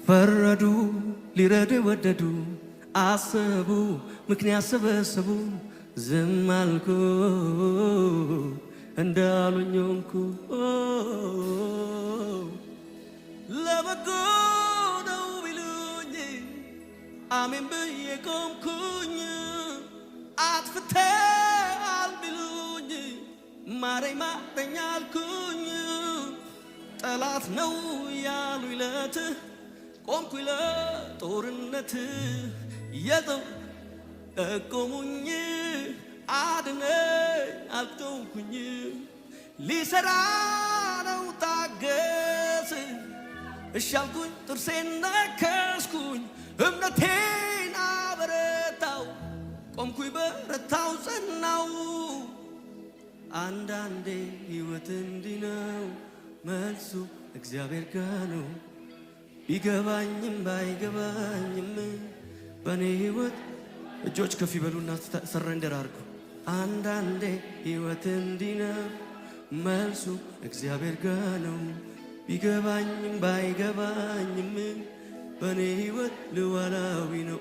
ፈረዱ ሊረዱ ወደዱ አሰቡ ምክንያት ሰበሰቡ ዝም አልኩ እንዳሉኝ ሆንኩ ለበጎ ነው ቢሉኝ አሜን ብዬ ቆምኩኝ አጥፍተሃል ቢሉኝ ማረኝ ማረኝ አልኩኝ ጠላት ነው ያሉኝ ለት ቆምኩኝ ለጦርነት የጠው ቆሙኝ አድነኝ አልተውኩኝ ሊሰራ ነው ታገስ እሻልኩኝ ጥርሴን ነከስኩኝ እምነቴን አበረታው ቆምኩኝ በረታው ጸናው አንዳንዴ ሕይወት እንዲህ ነው መልሱ እግዚአብሔር ጋር ነው ቢገባኝም ባይገባኝም በኔ ሕይወት እጆች ከፍ ይበሉና ሰረንደር አድርጉ አንዳንዴ ሕይወት እንዲህ ነው መልሱ እግዚአብሔር ጋር ነው ቢገባኝም ባይገባኝም በኔ ሕይወት ልዋላዊ ነው